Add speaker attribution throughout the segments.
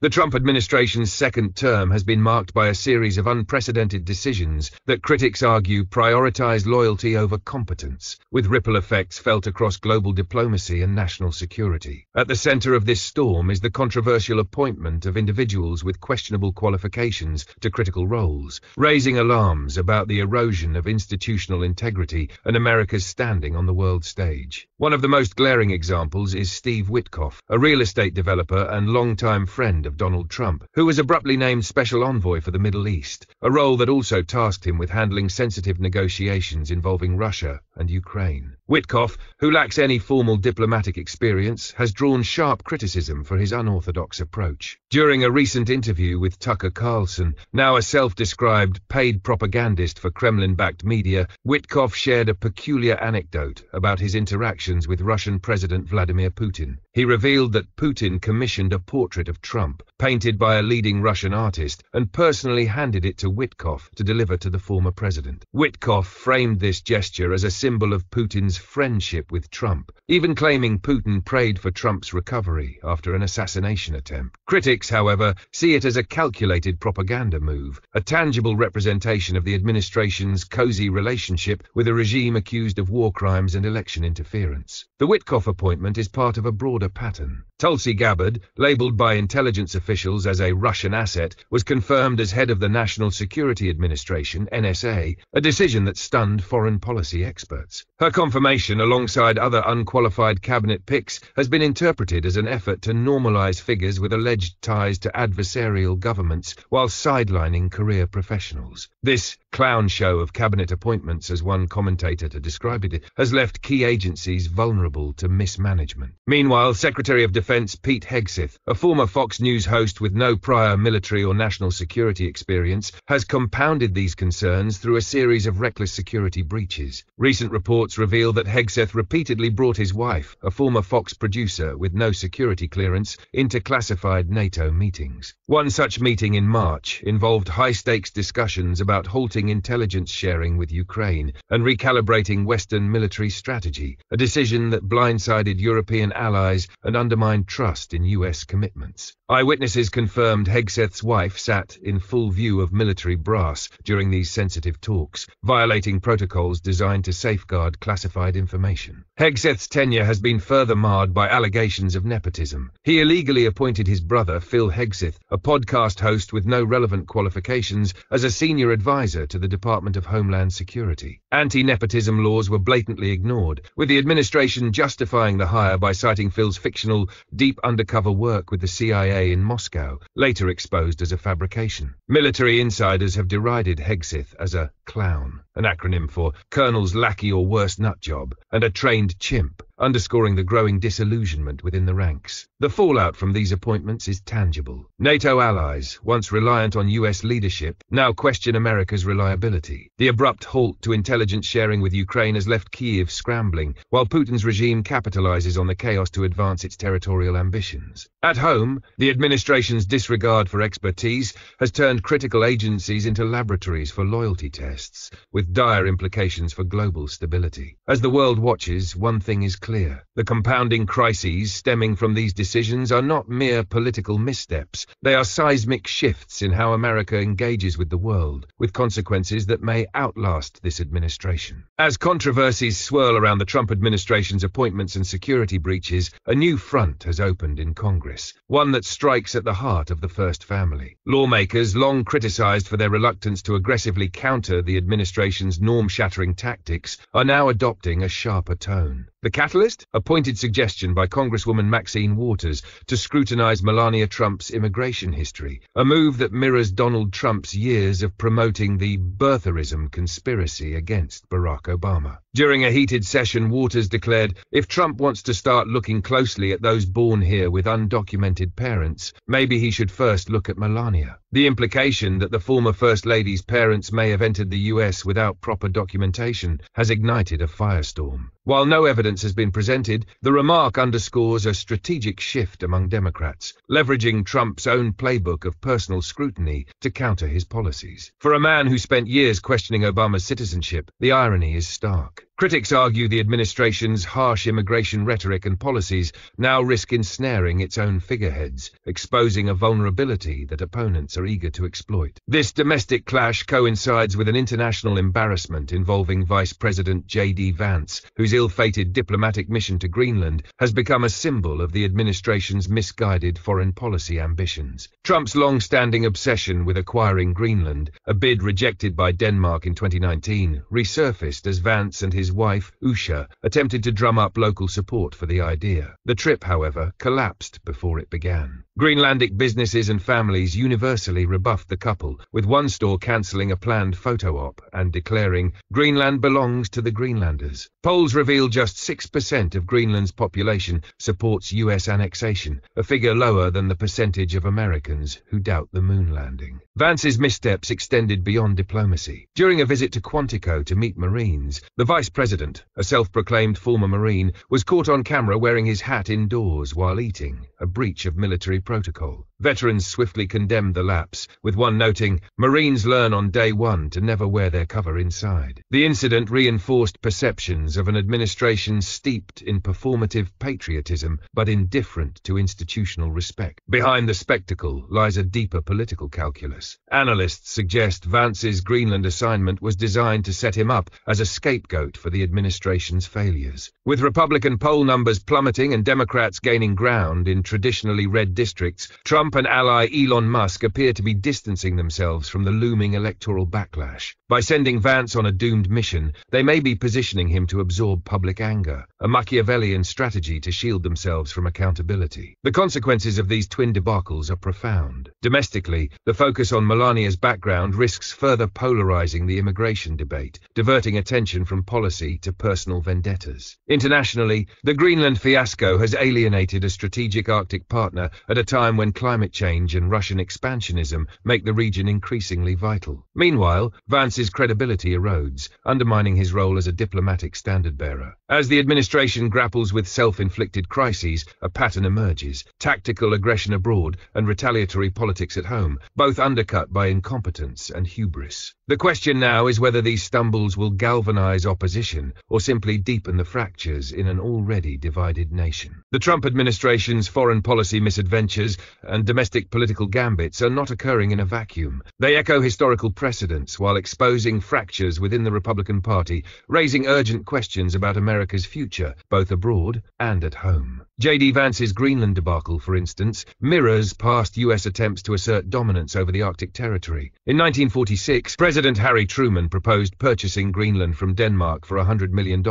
Speaker 1: The Trump administration's second term has been marked by a series of unprecedented decisions that critics argue prioritize loyalty over competence, with ripple effects felt across global diplomacy and national security. At the center of this storm is the controversial appointment of individuals with questionable qualifications to critical roles, raising alarms about the erosion of institutional integrity and America's standing on the world stage. One of the most glaring examples is Steve Witkoff, a real estate developer and longtime friend of Donald Trump, who was abruptly named Special Envoy for the Middle East, a role that also tasked him with handling sensitive negotiations involving Russia and Ukraine. Witkoff, who lacks any formal diplomatic experience, has drawn sharp criticism for his unorthodox approach. During a recent interview with Tucker Carlson, now a self-described paid propagandist for Kremlin-backed media, Witkoff shared a peculiar anecdote about his interactions with Russian President Vladimir Putin. He revealed that Putin commissioned a portrait of Trump, painted by a leading Russian artist, and personally handed it to Witkoff to deliver to the former president. Witkoff framed this gesture as a symbol of Putin's friendship with Trump, even claiming Putin prayed for Trump's recovery after an assassination attempt. Critics, however, see it as a calculated propaganda move, a tangible representation of the administration's cozy relationship with a regime accused of war crimes and election interference. The Witkoff appointment is part of a broader pattern. Tulsi Gabbard, labeled by intelligence officials as a Russian asset, was confirmed as head of the National Security Administration, NSA, a decision that stunned foreign policy experts. Her confirmation, alongside other unqualified cabinet picks, has been interpreted as an effort to normalize figures with alleged ties to adversarial governments while sidelining career professionals. This clown show of cabinet appointments, as one commentator described it, has left key agencies vulnerable to mismanagement. Meanwhile, Secretary of Defense Pete Hegseth, a former Fox News host with no prior military or national security experience, has compounded these concerns through a series of reckless security breaches. Recent reports reveal that Hegseth repeatedly brought his wife, a former Fox producer with no security clearance, into classified NATO meetings. One such meeting in March involved high-stakes discussions about halting intelligence sharing with Ukraine and recalibrating Western military strategy, a decision that blindsided European allies and undermined trust in US commitments. Eyewitnesses confirmed Hegseth's wife sat in full view of military brass during these sensitive talks, violating protocols designed to safeguard classified information. Hegseth's tenure has been further marred by allegations of nepotism. He illegally appointed his brother, Phil Hegseth, a podcast host with no relevant qualifications, as a senior advisor to the Department of Homeland Security. Anti-nepotism laws were blatantly ignored, with the administration justifying the hire by citing Phil's fictional, deep undercover work with the CIA in Moscow, later exposed as a fabrication. Military insiders have derided Hegseth as a clown, an acronym for Colonel's Lackey or Worst Nut Job, and a trained chimp, underscoring the growing disillusionment within the ranks. The fallout from these appointments is tangible. NATO allies, once reliant on US leadership, now question America's reliability. The abrupt halt to intelligence sharing with Ukraine has left Kyiv scrambling, while Putin's regime capitalizes on the chaos to advance its territorial ambitions. At home, the administration's disregard for expertise has turned critical agencies into laboratories for loyalty tests, with dire implications for global stability. As the world watches, one thing is clear. The compounding crises stemming from these decisions are not mere political missteps. They are seismic shifts in how America engages with the world, with consequences that may outlast this administration. As controversies swirl around the Trump administration's appointments and security breaches, a new front has opened in Congress, one that strikes at the heart of the first family. Lawmakers, long criticized for their reluctance to aggressively counter the administration's norm-shattering tactics, are now adopting a sharper tone. The catalyst? A pointed suggestion by Congresswoman Maxine Waters to scrutinize Melania Trump's immigration history, a move that mirrors Donald Trump's years of promoting the birtherism conspiracy against Barack Obama. During a heated session, Waters declared, if Trump wants to start looking closely at those born here with undocumented parents, maybe he should first look at Melania. The implication that the former First Lady's parents may have entered the US without proper documentation has ignited a firestorm. While no evidence has been presented, the remark underscores a strategic shift among Democrats, leveraging Trump's own playbook of personal scrutiny to counter his policies. For a man who spent years questioning Obama's citizenship, the irony is stark. Critics argue the administration's harsh immigration rhetoric and policies now risk ensnaring its own figureheads, exposing a vulnerability that opponents are eager to exploit. This domestic clash coincides with an international embarrassment involving Vice President J.D. Vance, whose ill-fated diplomatic mission to Greenland has become a symbol of the administration's misguided foreign policy ambitions. Trump's long-standing obsession with acquiring Greenland, a bid rejected by Denmark in 2019, resurfaced as Vance and his wife, Usha, attempted to drum up local support for the idea. The trip, however, collapsed before it began. Greenlandic businesses and families universally rebuffed the couple, with one store cancelling a planned photo op and declaring, "Greenland belongs to the Greenlanders." Polls reveal just 6% of Greenland's population supports US annexation, a figure lower than the percentage of Americans who doubt the moon landing. Vance's missteps extended beyond diplomacy. During a visit to Quantico to meet Marines, the Vice President, a self-proclaimed former Marine, was caught on camera wearing his hat indoors while eating, a breach of military protocol. Veterans swiftly condemned the lapse, with one noting, "Marines learn on day one to never wear their cover inside." The incident reinforced perceptions of an administration steeped in performative patriotism but indifferent to institutional respect. Behind the spectacle lies a deeper political calculus. Analysts suggest Vance's Greenland assignment was designed to set him up as a scapegoat for the administration's failures. With Republican poll numbers plummeting and Democrats gaining ground in traditionally red districts, Trump and ally Elon Musk appear to be distancing themselves from the looming electoral backlash. By sending Vance on a doomed mission, they may be positioning him to absorb public anger, a Machiavellian strategy to shield themselves from accountability. The consequences of these twin debacles are profound. Domestically, the focus on Melania's background risks further polarizing the immigration debate, diverting attention from policy to personal vendettas. Internationally, the Greenland fiasco has alienated a strategic Arctic partner at a time when climate change and Russian expansionism make the region increasingly vital. Meanwhile, Vance's credibility erodes, undermining his role as a diplomatic standard-bearer. As the administration grapples with self-inflicted crises, a pattern emerges: tactical aggression abroad and retaliatory politics at home, both undercut by incompetence and hubris. The question now is whether these stumbles will galvanize opposition or simply deepen the fractures in an already divided nation. The Trump administration's foreign policy misadventures and domestic political gambits are not occurring in a vacuum. They echo historical precedents while exposing fractures within the Republican Party, raising urgent questions about America's future, both abroad and at home. J.D. Vance's Greenland debacle, for instance, mirrors past U.S. attempts to assert dominance over the Arctic territory. In 1946, President Harry Truman proposed purchasing Greenland from Denmark for $100 million,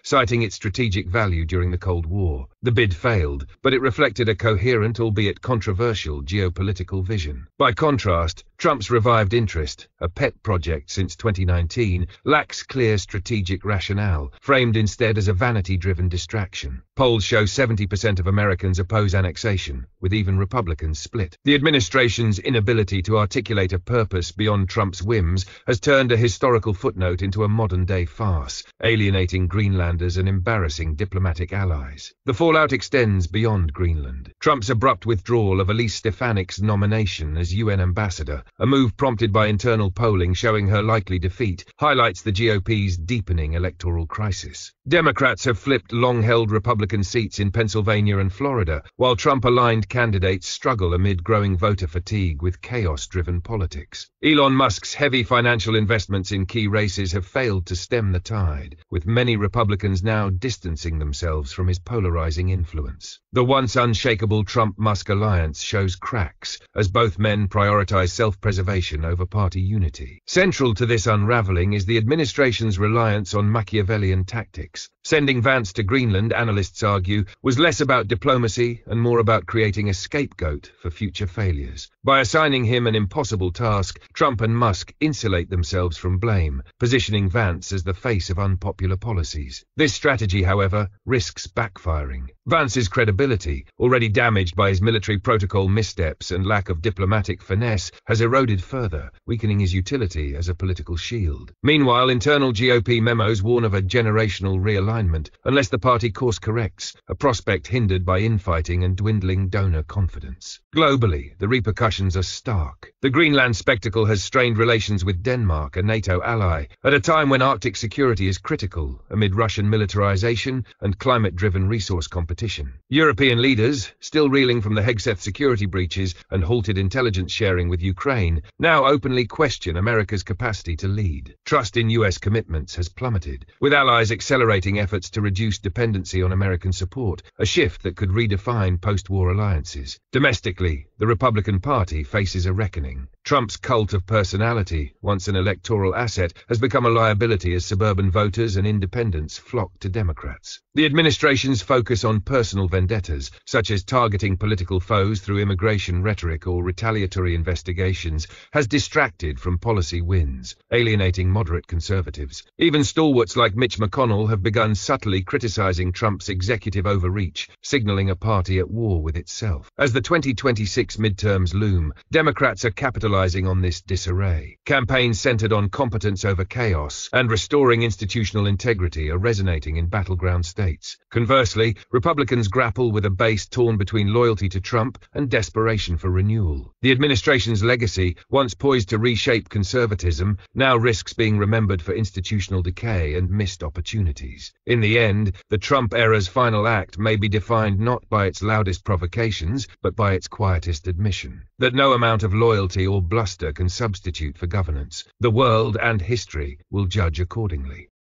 Speaker 1: citing its strategic value during the Cold War. The bid failed, but it reflected a coherent, albeit controversial, geopolitical vision. By contrast, Trump's revived interest, a pet project since 2019, lacks clear strategic rationale, framed instead as a vanity-driven distraction. Polls show 70% of Americans oppose annexation, with even Republicans split. The administration's inability to articulate a purpose beyond Trump's whims has turned a historical footnote into a modern-day farce, alienating Greenlanders and embarrassing diplomatic allies. The fallout extends beyond Greenland. Trump's abrupt withdrawal of Elise Stefanik's nomination as UN ambassador, a move prompted by internal polling showing her likely defeat, highlights the GOP's deepening electoral crisis. Democrats have flipped long-held Republican seats in Pennsylvania and Florida, while Trump-aligned candidates struggle amid growing voter fatigue with chaos-driven politics. Elon Musk's heavy financial investments in key races have failed to stem the tide, with many Republicans now distancing themselves from his polarizing influence. The once unshakable Trump-Musk alliance shows cracks, as both men prioritize self-preservation over party unity. Central to this unraveling is the administration's reliance on Machiavellian tactics. Sending Vance to Greenland, analysts argue, was less about diplomacy and more about creating a scapegoat for future failures. By assigning him an impossible task, Trump and Musk insulate themselves from blame, positioning Vance as the face of unpopular policies. This strategy, however, risks backfiring. Vance's credibility, already damaged by his military protocol missteps and lack of diplomatic finesse, has eroded further, weakening his utility as a political shield. Meanwhile, internal GOP memos warn of a generational realignment, government unless the party course corrects, a prospect hindered by infighting and dwindling donor confidence. Globally, the repercussions are stark. The Greenland spectacle has strained relations with Denmark, a NATO ally, at a time when Arctic security is critical amid Russian militarization and climate-driven resource competition. European leaders, still reeling from the Hegseth security breaches and halted intelligence sharing with Ukraine, now openly question America's capacity to lead. Trust in US commitments has plummeted, with allies accelerating efforts to reduce dependency on American support, a shift that could redefine post-war alliances. Domestically, the Republican Party faces a reckoning. Trump's cult of personality, once an electoral asset, has become a liability as suburban voters and independents flock to Democrats. The administration's focus on personal vendettas, such as targeting political foes through immigration rhetoric or retaliatory investigations, has distracted from policy wins, alienating moderate conservatives. Even stalwarts like Mitch McConnell have begun subtly criticizing Trump's executive overreach, signaling a party at war with itself. As the 2026 midterms loom, Democrats are capitalizing on this disarray. Campaigns centered on competence over chaos and restoring institutional integrity are resonating in battleground states. Conversely, Republicans grapple with a base torn between loyalty to Trump and desperation for renewal. The administration's legacy, once poised to reshape conservatism, now risks being remembered for institutional decay and missed opportunities. In the end, the Trump era's final act may be defined not by its loudest provocations, but by its quietest admission that no amount of loyalty or bluster can substitute for governance. The world and history will judge accordingly.